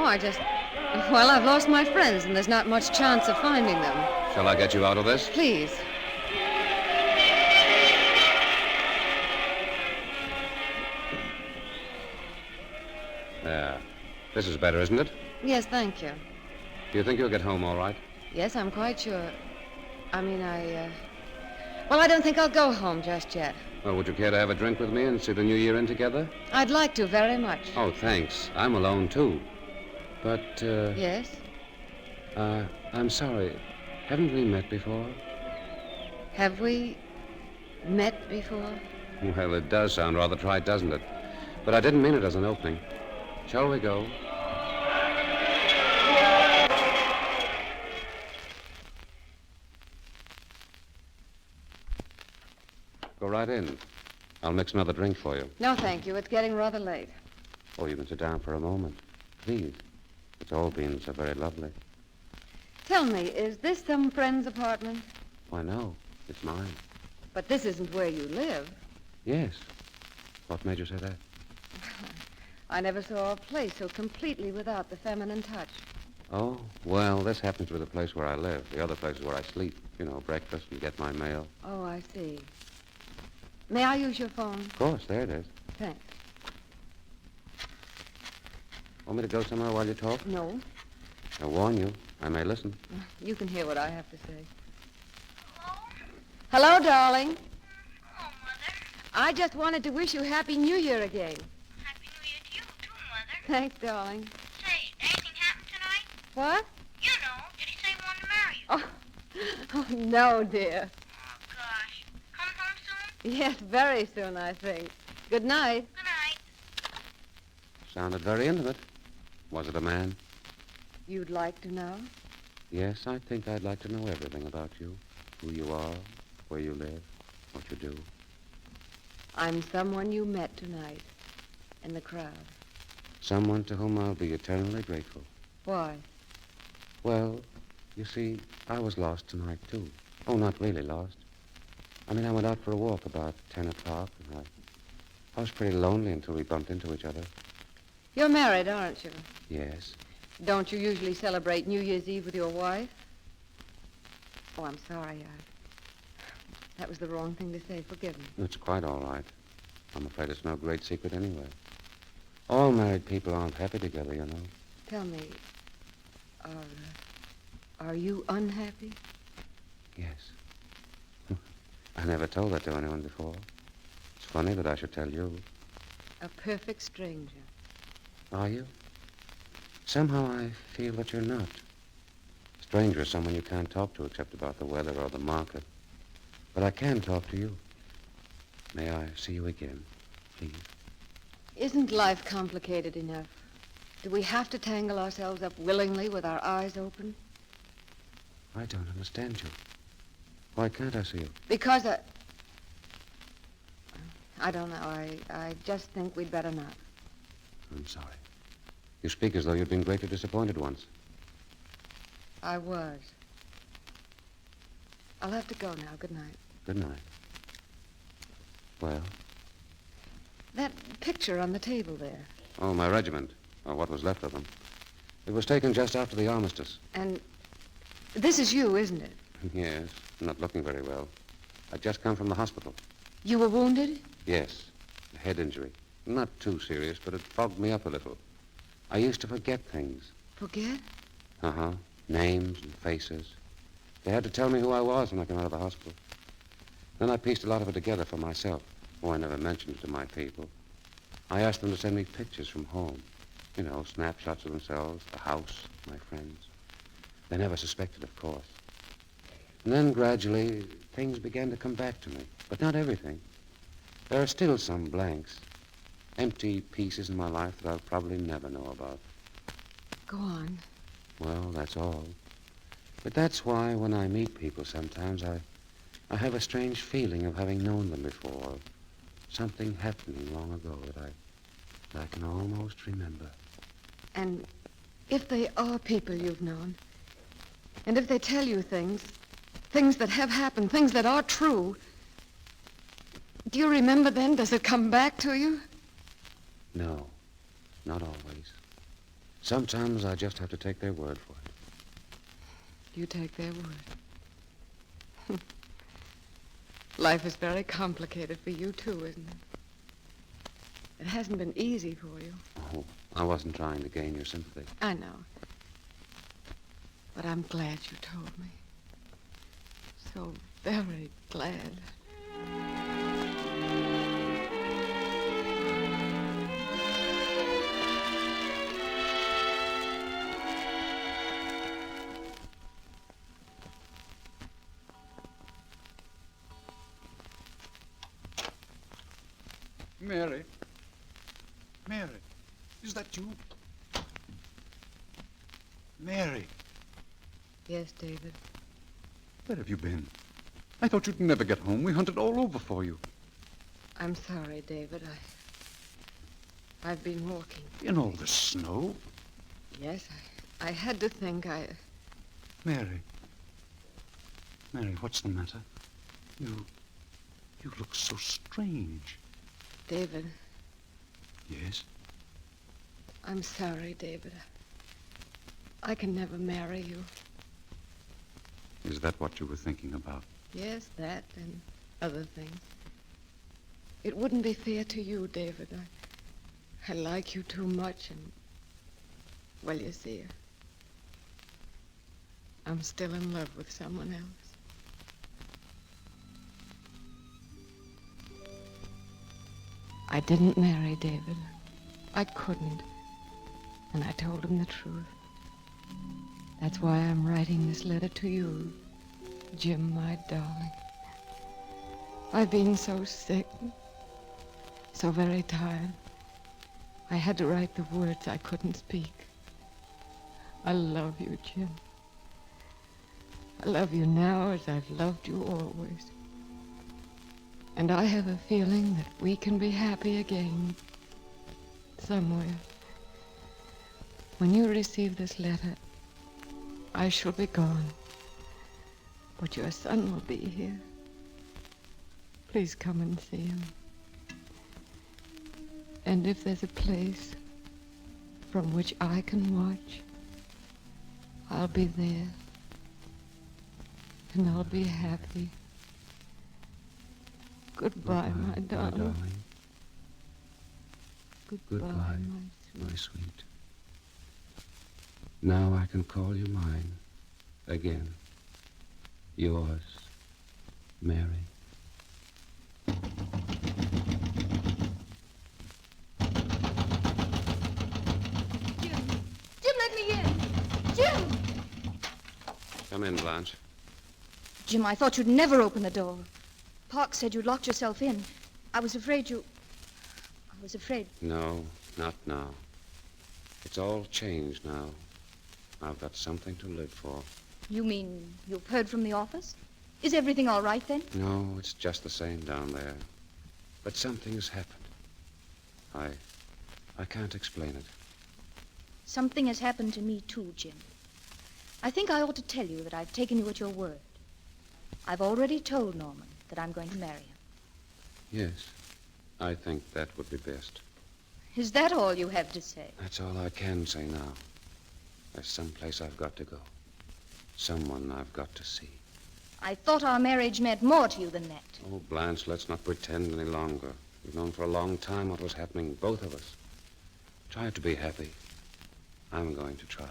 well, I've lost my friends, and there's not much chance of finding them. Shall I get you out of this? Please. There. This is better, isn't it? Yes, thank you. Do you think you'll get home all right? Yes, I'm quite sure. Well, I don't think I'll go home just yet. Well, would you care to have a drink with me and see the new year in together? I'd like to very much. Oh, thanks. I'm alone, too. But, Yes? I'm sorry. Haven't we met before? Have we met before? Well, it does sound rather trite, doesn't it? But I didn't mean it as an opening. Shall we go? Go right in. I'll mix another drink for you. No, thank you. It's getting rather late. Oh, you can sit down for a moment. Please. It's all been so very lovely. Tell me, is this some friend's apartment? Why, no. It's mine. But this isn't where you live. Yes. What made you say that? I never saw a place so completely without the feminine touch. Oh, well, this happens to be the place where I live. The other place is where I sleep. You know, breakfast and get my mail. Oh, I see. May I use your phone? Of course, there it is. Thanks. Want me to go somewhere while you talk? No. I warn you, I may listen. You can hear what I have to say. Hello, darling. Oh, Mother. I just wanted to wish you Happy New Year again. Happy New Year to you, too, Mother. Thanks, darling. Say, did anything happen tonight? What? You know, did he say he wanted to marry you? Oh, no, dear. Oh, gosh. Coming home soon? Yes, very soon, I think. Good night. Good night. Sounded very intimate. Was it a man? You'd like to know? Yes, I think I'd like to know everything about you. Who you are, where you live, what you do. I'm someone you met tonight in the crowd. Someone to whom I'll be eternally grateful. Why? Well, you see, I was lost tonight, too. Oh, not really lost. I mean, I went out for a walk about 10 o'clock, and I was pretty lonely until we bumped into each other. You're married, aren't you? Yes. Don't you usually celebrate New Year's Eve with your wife? Oh, I'm sorry. That was the wrong thing to say. Forgive me. It's quite all right. I'm afraid it's no great secret anyway. All married people aren't happy together, you know. Tell me, are you unhappy? Yes. I never told that to anyone before. It's funny that I should tell you. A perfect stranger. Are you? Somehow I feel that you're not. A stranger is someone you can't talk to except about the weather or the market. But I can talk to you. May I see you again, please? Isn't life complicated enough? Do we have to tangle ourselves up willingly with our eyes open? I don't understand you. Why can't I see you? Because I don't know. I just think we'd better not. I'm sorry. You speak as though you'd been greatly disappointed once. I was. I'll have to go now. Good night. Good night. Well? That picture on the table there. Oh, my regiment. Or what was left of them. It was taken just after the armistice. And this is you, isn't it? Yes. I'm not looking very well. I'd just come from the hospital. You were wounded? Yes. A head injury. Not too serious, but it fogged me up a little. I used to forget things. Forget? Uh-huh. Names and faces. They had to tell me who I was when I came out of the hospital. Then I pieced a lot of it together for myself. Oh, I never mentioned it to my people. I asked them to send me pictures from home. You know, snapshots of themselves, the house, my friends. They never suspected, of course. And then gradually, things began to come back to me. But not everything. There are still some blanks. Empty pieces in my life that I'll probably never know about. Go on. Well, that's all. But that's why when I meet people sometimes, I have a strange feeling of having known them before. Something happening long ago that I can almost remember. And If they are people you've known, and if they tell you things that have happened, things that are true, do you remember then? Does it come back to you? No, not always. Sometimes I just have to take their word for it. You take their word. Life is very complicated for you, too, isn't it? It hasn't been easy for you. Oh, I wasn't trying to gain your sympathy. I know. But I'm glad you told me. So very glad. Mary. Mary, is that you? Mary. Yes, David. Where have you been? I thought you'd never get home. We hunted all over for you. I'm sorry, David. I've been walking. In all this snow? Yes, I had to think Mary. Mary, what's the matter? You look so strange. David. Yes? I'm sorry, David. I can never marry you. Is that what you were thinking about? Yes, that and other things. It wouldn't be fair to you, David. I like you too much and, well, you see, I'm still in love with someone else. I didn't marry David. I couldn't. And I told him the truth. That's why I'm writing this letter to you, Jim, my darling. I've been so sick, so very tired. I had to write the words I couldn't speak. I love you, Jim. I love you now as I've loved you always. And I have a feeling that we can be happy again, somewhere. When you receive this letter, I shall be gone. But your son will be here. Please come and see him. And if there's a place from which I can watch, I'll be there. And I'll be happy. Goodbye, my darling. Goodbye, my sweet. Now I can call you mine again. Yours, Mary. Jim, let me in. Jim! Come in, Blanche. Jim, I thought you'd never open the door. Park said you'd locked yourself in. I was afraid. No, not now. It's all changed now. I've got something to live for. You mean you've heard from the office? Is everything all right then? No, it's just the same down there. But something has happened. I can't explain it. Something has happened to me too, Jim. I think I ought to tell you that I've taken you at your word. I've already told Norman that I'm going to marry him. Yes, I think that would be best. Is that all you have to say? That's all I can say now. There's some place I've got to go. Someone I've got to see. I thought our marriage meant more to you than that. Oh, Blanche, let's not pretend any longer. We've known for a long time what was happening, both of us. Try to be happy. I'm going to try.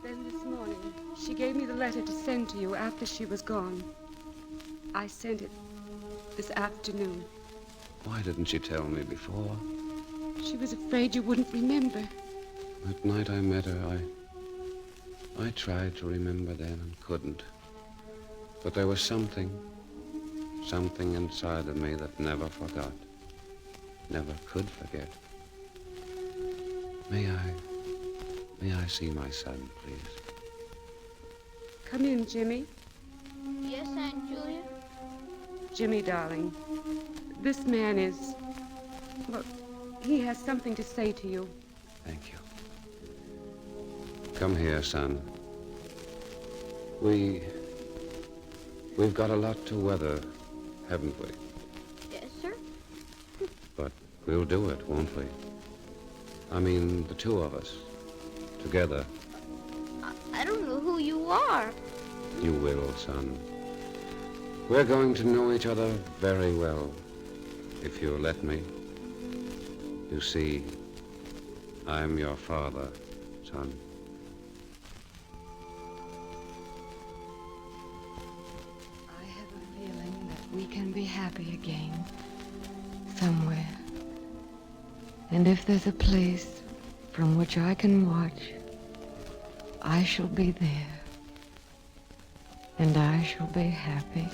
Then this morning, she gave me the letter to send to you after she was gone. I sent it this afternoon. Why didn't she tell me before? She was afraid you wouldn't remember. That night I met her, I tried to remember then and couldn't. But there was something inside of me that never forgot, never could forget. May I see my son, please? Come in, Jimmy. Yes, Aunt Julia? Jimmy, darling, this man is Well, he has something to say to you. Thank you. Come here, son. We've got a lot to weather, haven't we? Yes, sir. But we'll do it, won't we? I mean, the two of us, together. I don't know who you are. You will, son. We're going to know each other very well, if you'll let me. You see, I'm your father, son. I have a feeling that we can be happy again, somewhere. And if there's a place from which I can watch, I shall be there. And I shall be happy.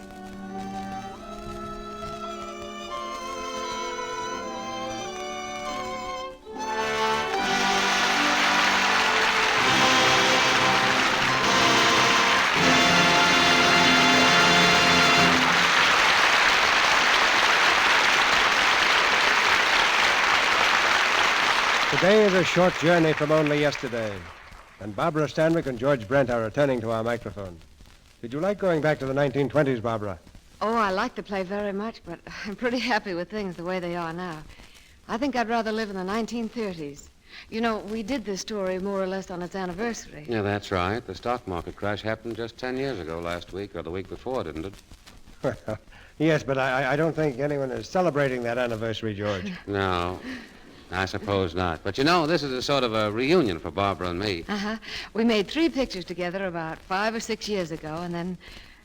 Today is a short journey from only yesterday, and Barbara Stanwyck and George Brent are returning to our microphone. Did you like going back to the 1920s, Barbara? Oh, I like the play very much, but I'm pretty happy with things the way they are now. I think I'd rather live in the 1930s. You know, we did this story more or less on its anniversary. Yeah, that's right. The stock market crash happened just 10 years ago last week, or the week before, didn't it? Well, yes, but I don't think anyone is celebrating that anniversary, George. No, I suppose not. But you know, this is a sort of a reunion for Barbara and me. Uh-huh. We made 3 pictures together about 5 or 6 years ago, and then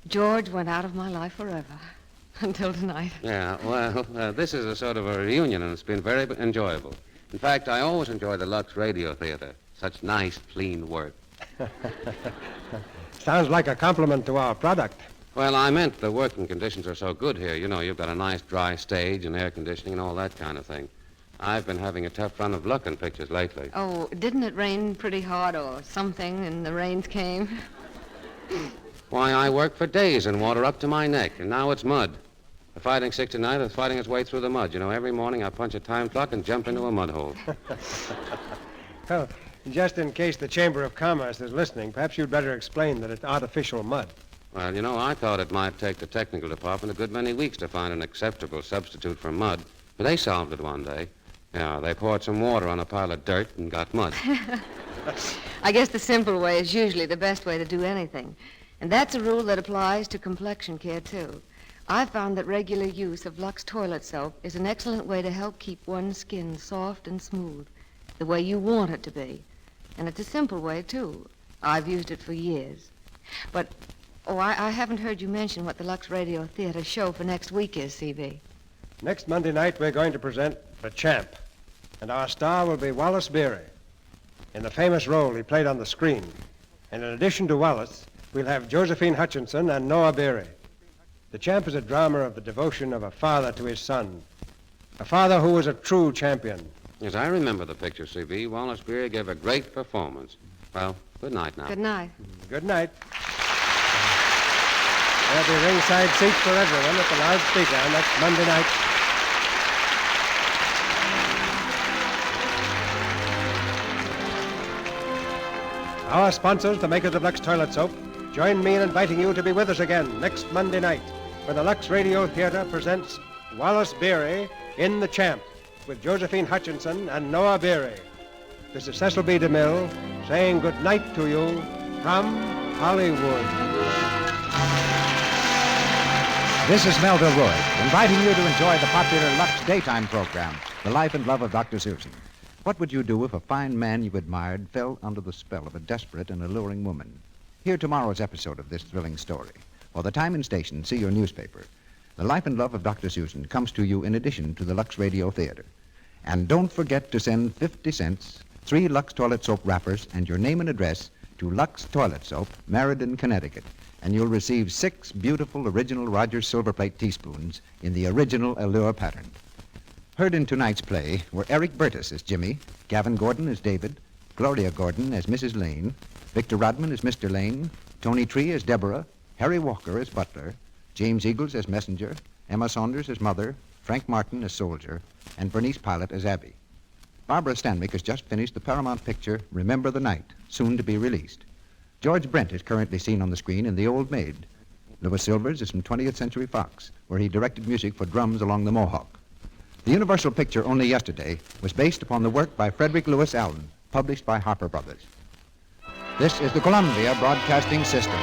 George went out of my life forever. Until tonight. Yeah, well, this is a sort of a reunion, and it's been very enjoyable. In fact, I always enjoy the Lux Radio Theater. Such nice, clean work. Sounds like a compliment to our product. Well, I meant the working conditions are so good here. You know, you've got a nice dry stage and air conditioning and all that kind of thing. I've been having a tough run of luck in pictures lately. Oh, didn't it rain pretty hard or something, and the rains came? Why, I worked for days in water up to my neck, and now it's mud. The Fighting 69 is fighting its way through the mud. You know, every morning I punch a time clock and jump into a mud hole. Well, just in case the Chamber of Commerce is listening, perhaps you'd better explain that it's artificial mud. Well, you know, I thought it might take the technical department a good many weeks to find an acceptable substitute for mud, but they solved it one day. Yeah, they poured some water on a pile of dirt and got mud. I guess the simple way is usually the best way to do anything. And that's a rule that applies to complexion care, too. I've found that regular use of Lux toilet soap is an excellent way to help keep one's skin soft and smooth, the way you want it to be. And it's a simple way, too. I've used it for years. But, I haven't heard you mention what the Lux Radio Theater show for next week is, C.B. Next Monday night, we're going to present The Champ, and our star will be Wallace Beery, in the famous role he played on the screen. And in addition to Wallace, we'll have Josephine Hutchinson and Noah Beery. The Champ is a drama of the devotion of a father to his son, a father who was a true champion. Yes, I remember the picture, C.B. Wallace Beery gave a great performance. Well, good night now. Good night. Good night. There'll be ringside seats for everyone at the loudspeaker next Monday night. Our sponsors, the makers of Lux Toilet Soap, join me in inviting you to be with us again next Monday night when the Lux Radio Theater presents Wallace Beery in The Champ with Josephine Hutchinson and Noah Beery. This is Cecil B. DeMille saying good night to you from Hollywood. This is Melville Roy, inviting you to enjoy the popular Lux daytime program, The Life and Love of Dr. Susan. What would you do if a fine man you admired fell under the spell of a desperate and alluring woman? Hear tomorrow's episode of this thrilling story. For the time and station, see your newspaper. The Life and Love of Dr. Susan comes to you in addition to the Lux Radio Theater. And don't forget to send 50 cents, 3 Lux toilet soap wrappers, and your name and address to Lux Toilet Soap, Meriden, Connecticut. And you'll receive 6 beautiful original Rogers silver plate teaspoons in the original Allure pattern. Heard in tonight's play were Eric Burtis as Jimmy, Gavin Gordon as David, Gloria Gordon as Mrs. Lane, Victor Rodman as Mr. Lane, Tony Tree as Deborah, Harry Walker as Butler, James Eagles as Messenger, Emma Saunders as Mother, Frank Martin as Soldier, and Bernice Pilot as Abby. Barbara Stanwyck has just finished the Paramount picture Remember the Night, soon to be released. George Brent is currently seen on the screen in The Old Maid. Louis Silvers is from 20th Century Fox, where he directed music for Drums Along the Mohawk. The Universal picture Only Yesterday was based upon the work by Frederick Lewis Allen, published by Harper Brothers. This is the Columbia Broadcasting System.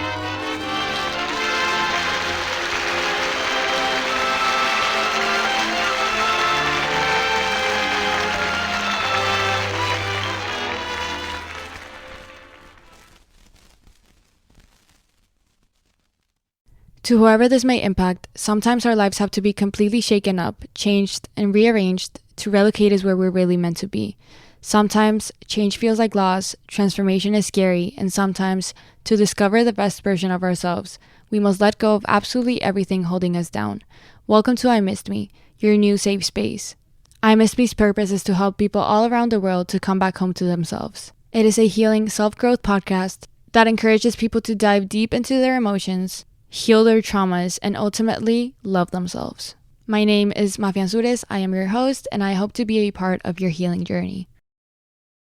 To whoever this may impact, sometimes our lives have to be completely shaken up, changed, and rearranged to relocate us where we're really meant to be. Sometimes change feels like loss, transformation is scary, and sometimes, to discover the best version of ourselves, we must let go of absolutely everything holding us down. Welcome to I Missed Me, your new safe space. I Missed Me's purpose is to help people all around the world to come back home to themselves. It is a healing self-growth podcast that encourages people to dive deep into their emotions, heal their traumas, and ultimately love themselves. My name is Mafian Sures. I am your host, and I hope to be a part of your healing journey.